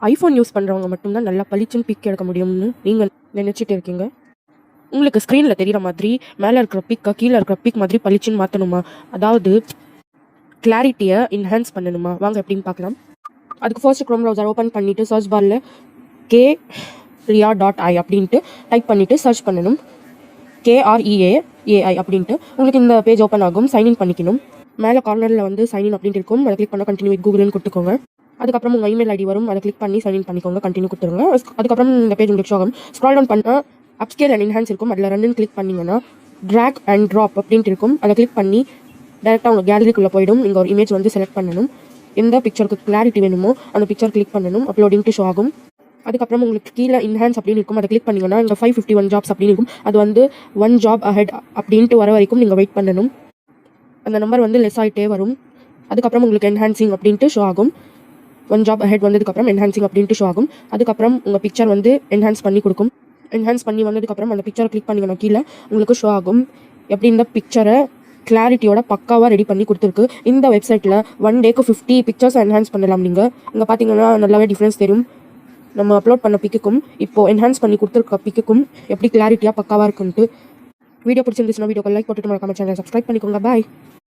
IPhone use பண்ணுறவங்க மட்டும்தான் நல்லா பளிச்சுன்னு பிக் எடுக்க முடியும்னு நீங்கள் நினச்சிட்டு இருக்கீங்க. உங்களுக்கு ஸ்க்ரீனில் தெரிகிற மாதிரி மேலே இருக்கிற பிக்கை கீழே இருக்கிற பிக் மாதிரி பளிச்சுன்னு மாற்றணுமா, அதாவது கிளாரிட்டியை என்ஹான்ஸ் பண்ணணுமா? வாங்க எப்படின்னு பார்க்கலாம். அதுக்கு ஃபர்ஸ்ட் க்ரோம் ப்ரௌசர் ஓப்பன் பண்ணிவிட்டு சர்ச் பாரில் KREA.ai அப்படின்ட்டு டைப் பண்ணிவிட்டு சர்ச் பண்ணணும். KREAAI அப்படின்ட்டு உங்களுக்கு இந்த பேஜ் ஓப்பன் ஆகும். சைன்இன் பண்ணிக்கணும். மேலே கார்னரில் வந்து சைன்இன் அப்படின்ட்டு இருக்கும். அதை கிளிக் பண்ணால் கண்டினியூ வித் கூகுள்னு கொடுத்துக்கோங்க. அதுக்கப்புறம் உங்கள் இமெயில் ஐடி வரும். அதை கிளிக் பண்ணி சைன்இன் பண்ணிக்கோங்க. கண்டினியூ கொடுத்துருங்க. அதுக்கப்புறம் இந்த பேஜ் உங்களுக்கு ஷோ ஆகும். ஸ்க்ரால் டவுன் பண்ணால் அப்ஸ்கேல் அண்ட் என்ஹான்ஸ் இருக்கும். அதில் ரன்னு கிளிக் பண்ணிங்கன்னா ட்ராக் அண்ட் ட்ராப் அப்படின்ட்டு இருக்கும். அதை கிளிக் பண்ணி டேரெக்டாக உங்கள் கேலரிக்குள்ளே போய்டும். இங்கே ஒரு இமேஜ் வந்து செலக்ட் பண்ணணும். எந்த பிக்சருக்கு கிளாரிட்டி வேணுமோ அந்த பிக்சர் கிளிக் பண்ணணும். அப்லோடிங்ட்டு ஷோ ஆகும். அதுக்கப்புறம் உங்களுக்கு கீழே என்ஹான்ஸ் அப்படின்னு இருக்கும். அதை கிளிக் பண்ணிங்கன்னா இங்கே 551 ஜாப்ஸ் அப்படின்னு இருக்கும். அது வந்து 1 ஜாப் அஹெட் அப்படின்ட்டு வர வரைக்கும் நீங்கள் வெயிட் பண்ணணும். அந்த நம்பர் வந்து லெஸ் ஆகிட்டே வரும். அதுக்கப்புறம் உங்களுக்கு என்ஹான்சிங் அப்படின்ட்டு ஷோ ஆகும். 1 ஜாப் அஹெட் வந்ததுக்கப்புறம் என்ஹான்சிங் அப்படின்ட்டு ஷோ ஆகும். அதுக்கப்புறம் உங்கள் பிக்சர் வந்து என்ஹான்ஸ் பண்ணி கொடுக்கும். என்ஹான்ஸ் பண்ணி வந்ததுக்கப்புறம் அந்த பிக்சரை கிளிக் பண்ணிங்கன்னா கீழே உங்களுக்கு ஷோ ஆகும். எப்படி இந்த பிக்சரை கிளாரிட்டியோட பக்காவாக ரெடி பண்ணி கொடுத்துருக்கு. இந்த வெப்சைட்டில் 1 டேக்கு 50 பிக்சர்ஸ் என்ஹான்ஸ் பண்ணலாம். நீங்கள் இங்கே பார்த்தீங்கன்னா நல்லாவே டிஃப்ரென்ஸ் தெரியும். நம்ம அப்லோட் பண்ண பிக்குக்கும் இப்போது என்ஹான்ஸ் பண்ணி கொடுத்துருக்க பிக்குக்கும் எப்படி கிளாரிட்டியாக பக்காவாக இருக்குன்ட்டு. வீடியோ பிடிச்சிருந்துச்சுன்னா வீடியோக்கு லைக் போட்டுட்டு மறக்காம சேனலை சப்ஸ்கிரைப் பண்ணிக்கோங்க. பாய்.